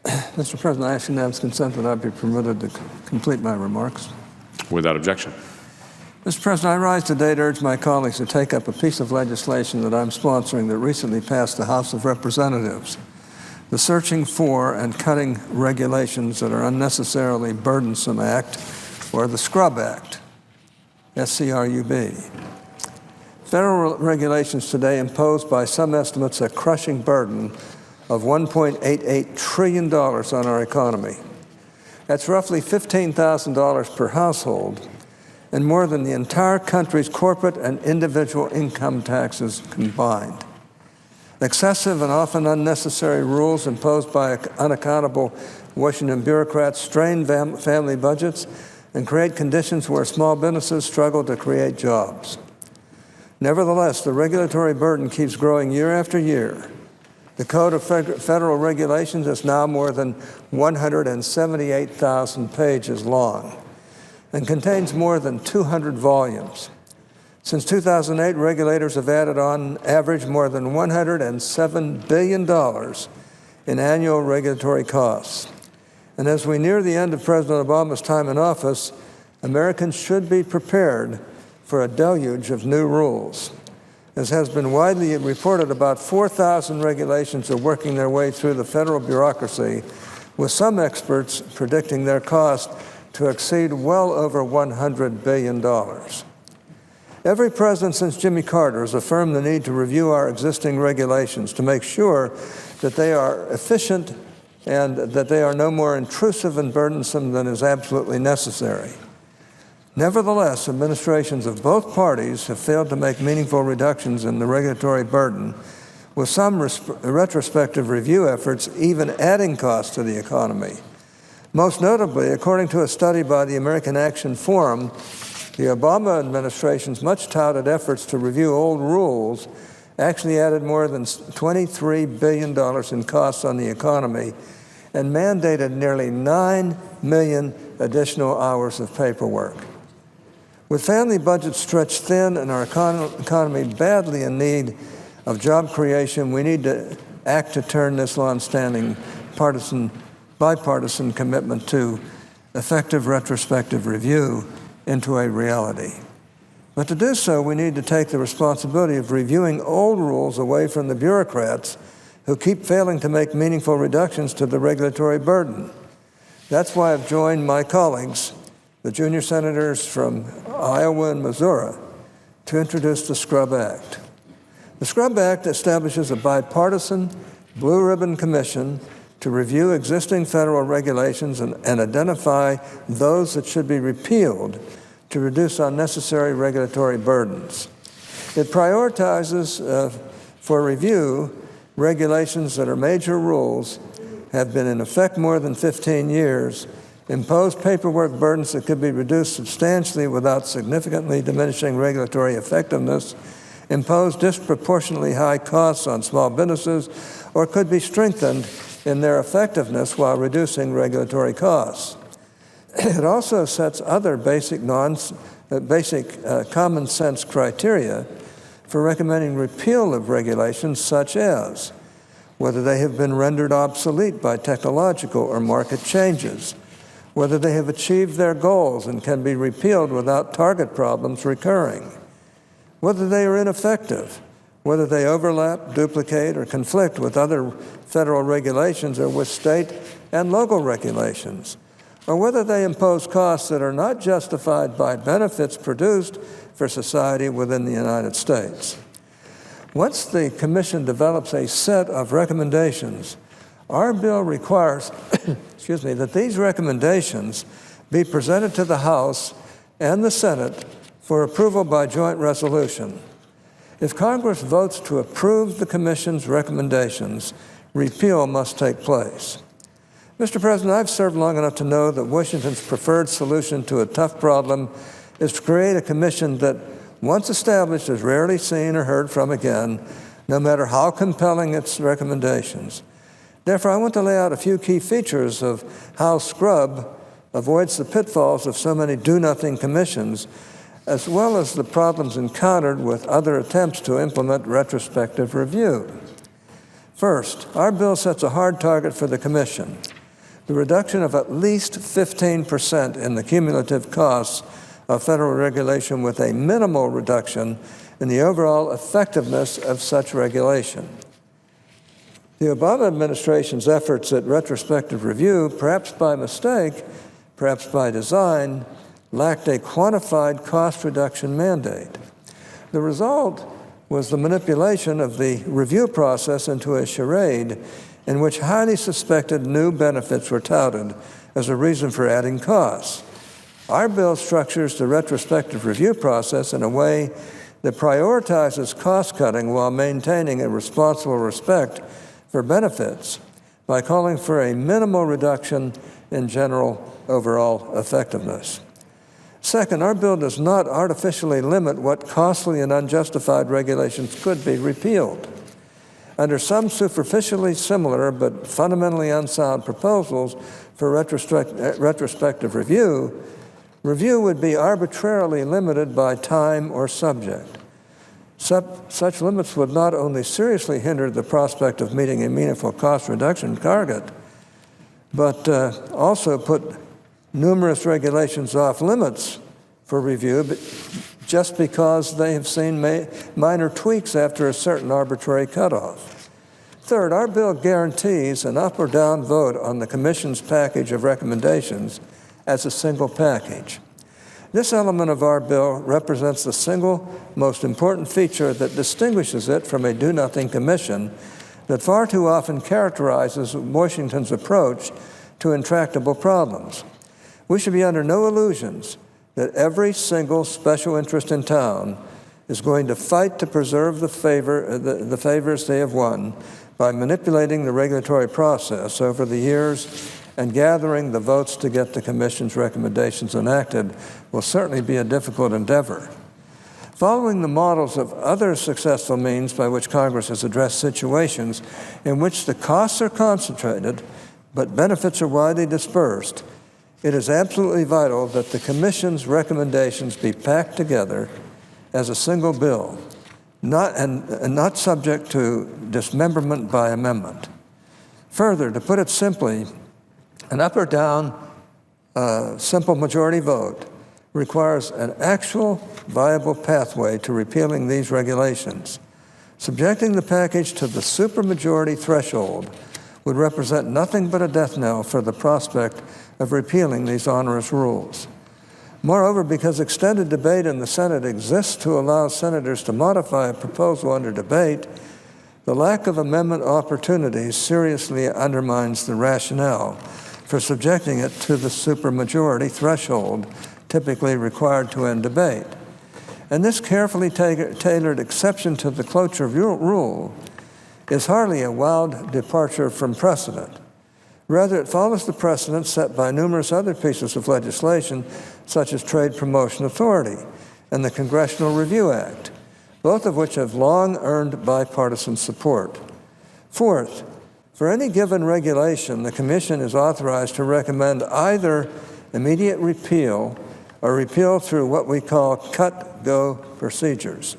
Mr. President, I ask unanimous consent that I be permitted to complete my remarks. Without objection. Mr. President, I rise today to urge my colleagues to take up a piece of legislation that I'm sponsoring that recently passed the House of Representatives, the Searching for and Cutting Regulations That Are Unnecessarily Burdensome Act, or the Scrub Act, S-C-R-U-B. Federal regulations today impose, by some estimates, a crushing burden of $1.88 trillion on our economy. That's roughly $15,000 per household, and more than the entire country's corporate and individual income taxes combined. Excessive and often unnecessary rules imposed by unaccountable Washington bureaucrats strain family budgets and create conditions where small businesses struggle to create jobs. Nevertheless, the regulatory burden keeps growing year after year. The Code of Federal Regulations is now more than 178,000 pages long and contains more than 200 volumes. Since 2008, regulators have added on average more than $107 billion in annual regulatory costs. And as we near the end of President Obama's time in office, Americans should be prepared for a deluge of new rules. As has been widely reported, about 4,000 regulations are working their way through the federal bureaucracy, with some experts predicting their cost to exceed well over $100 billion. Every president since Jimmy Carter has affirmed the need to review our existing regulations to make sure that they are efficient and that they are no more intrusive and burdensome than is absolutely necessary. Nevertheless, administrations of both parties have failed to make meaningful reductions in the regulatory burden, with some retrospective review efforts even adding costs to the economy. Most notably, according to a study by the American Action Forum, the Obama administration's much-touted efforts to review old rules actually added more than $23 billion in costs on the economy and mandated nearly 9 million additional hours of paperwork. With family budgets stretched thin and our economy badly in need of job creation, we need to act to turn this long-standing bipartisan commitment to effective retrospective review into a reality. But to do so, we need to take the responsibility of reviewing old rules away from the bureaucrats who keep failing to make meaningful reductions to the regulatory burden. That's why I've joined my colleagues, the junior senators from Iowa and Missouri, to introduce the Scrub Act. The Scrub Act establishes a bipartisan, blue-ribbon commission to review existing federal regulations and identify those that should be repealed to reduce unnecessary regulatory burdens. It prioritizes for review regulations that are major rules, have been in effect more than 15 years, impose paperwork burdens that could be reduced substantially without significantly diminishing regulatory effectiveness, impose disproportionately high costs on small businesses, or could be strengthened in their effectiveness while reducing regulatory costs. It also sets other basic common sense criteria for recommending repeal of regulations, such as whether they have been rendered obsolete by technological or market changes, whether they have achieved their goals and can be repealed without target problems recurring, whether they are ineffective, whether they overlap, duplicate, or conflict with other federal regulations or with state and local regulations, or whether they impose costs that are not justified by benefits produced for society within the United States. Once the Commission develops a set of recommendations, our bill requires that these recommendations be presented to the House and the Senate for approval by joint resolution. If Congress votes to approve the Commission's recommendations, repeal must take place. Mr. President, I've served long enough to know that Washington's preferred solution to a tough problem is to create a commission that, once established, is rarely seen or heard from again, no matter how compelling its recommendations. Therefore, I want to lay out a few key features of how Scrub avoids the pitfalls of so many do-nothing commissions, as well as the problems encountered with other attempts to implement retrospective review. First, our bill sets a hard target for the Commission: the reduction of at least 15% in the cumulative costs of federal regulation, with a minimal reduction in the overall effectiveness of such regulation. The Obama administration's efforts at retrospective review, perhaps by mistake, perhaps by design, lacked a quantified cost reduction mandate. The result was the manipulation of the review process into a charade in which highly suspected new benefits were touted as a reason for adding costs. Our bill structures the retrospective review process in a way that prioritizes cost cutting while maintaining a responsible respect for benefits by calling for a minimal reduction in general overall effectiveness. Second, our bill does not artificially limit what costly and unjustified regulations could be repealed. Under some superficially similar but fundamentally unsound proposals for retrospective review would be arbitrarily limited by time or subject. Such limits would not only seriously hinder the prospect of meeting a meaningful cost reduction target, but also put numerous regulations off limits for review just because they have seen minor tweaks after a certain arbitrary cutoff. Third, our bill guarantees an up or down vote on the Commission's package of recommendations as a single package. This element of our bill represents the single most important feature that distinguishes it from a do-nothing commission that far too often characterizes Washington's approach to intractable problems. We should be under no illusions that every single special interest in town is going to fight to preserve the favors they have won by manipulating the regulatory process over the years, and gathering the votes to get the Commission's recommendations enacted will certainly be a difficult endeavor. Following the models of other successful means by which Congress has addressed situations in which the costs are concentrated but benefits are widely dispersed, it is absolutely vital that the Commission's recommendations be packed together as a single bill, not subject to dismemberment by amendment. Further, to put it simply, an up or down simple majority vote requires an actual viable pathway to repealing these regulations. Subjecting the package to the supermajority threshold would represent nothing but a death knell for the prospect of repealing these onerous rules. Moreover, because extended debate in the Senate exists to allow senators to modify a proposal under debate, the lack of amendment opportunities seriously undermines the rationale for subjecting it to the supermajority threshold typically required to end debate. And this carefully tailored exception to the cloture rule is hardly a wild departure from precedent. Rather, it follows the precedent set by numerous other pieces of legislation, such as Trade Promotion Authority and the Congressional Review Act, both of which have long earned bipartisan support. Fourth, for any given regulation, the Commission is authorized to recommend either immediate repeal or repeal through what we call cut-go procedures,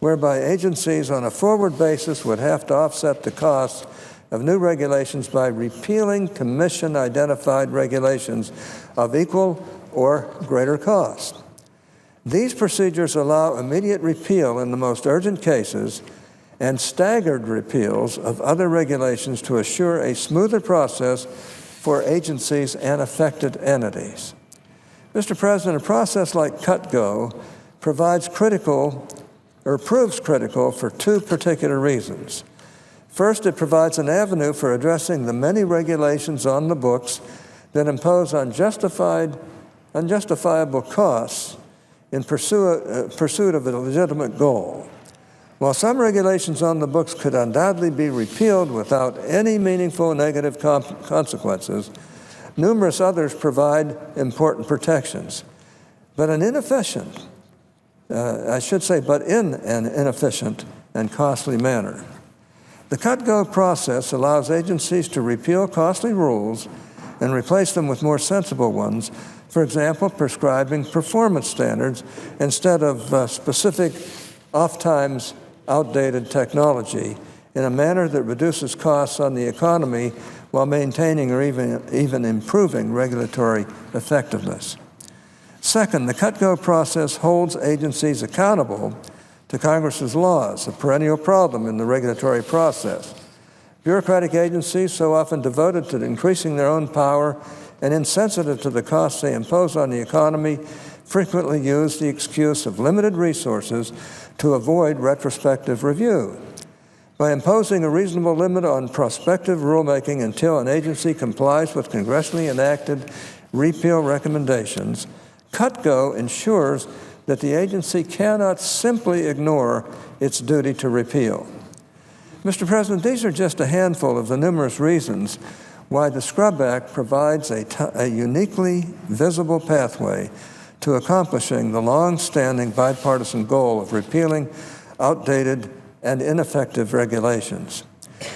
whereby agencies on a forward basis would have to offset the costs of new regulations by repealing Commission-identified regulations of equal or greater cost. These procedures allow immediate repeal in the most urgent cases and staggered repeals of other regulations to assure a smoother process for agencies and affected entities. Mr. President, a process like cut-go proves critical for two particular reasons. First, it provides an avenue for addressing the many regulations on the books that impose unjustifiable costs in pursuit of a legitimate goal. While some regulations on the books could undoubtedly be repealed without any meaningful negative consequences, numerous others provide important protections. But in an inefficient and costly manner. The cut-go process allows agencies to repeal costly rules and replace them with more sensible ones, for example, prescribing performance standards instead of specific, oft-times outdated technology in a manner that reduces costs on the economy while maintaining or even improving regulatory effectiveness. Second, the cut-go process holds agencies accountable to Congress's laws, a perennial problem in the regulatory process. Bureaucratic agencies, so often devoted to increasing their own power and insensitive to the costs they impose on the economy, frequently use the excuse of limited resources to avoid retrospective review. By imposing a reasonable limit on prospective rulemaking until an agency complies with congressionally enacted repeal recommendations, cut-go ensures that the agency cannot simply ignore its duty to repeal. Mr. President, these are just a handful of the numerous reasons why the Scrub Act provides a uniquely visible pathway to accomplishing the long-standing bipartisan goal of repealing outdated and ineffective regulations.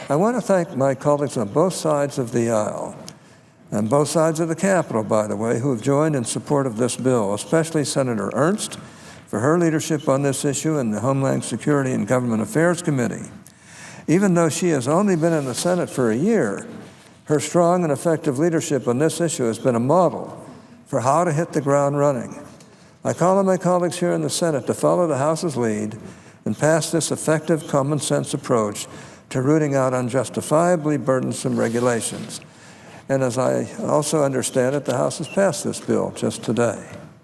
I want to thank my colleagues on both sides of the aisle, and both sides of the Capitol, by the way, who have joined in support of this bill, especially Senator Ernst for her leadership on this issue in the Homeland Security and Government Affairs Committee. Even though she has only been in the Senate for a year, her strong and effective leadership on this issue has been a model for how to hit the ground running. I call on my colleagues here in the Senate to follow the House's lead and pass this effective common sense approach to rooting out unjustifiably burdensome regulations. And as I also understand it, the House has passed this bill just today.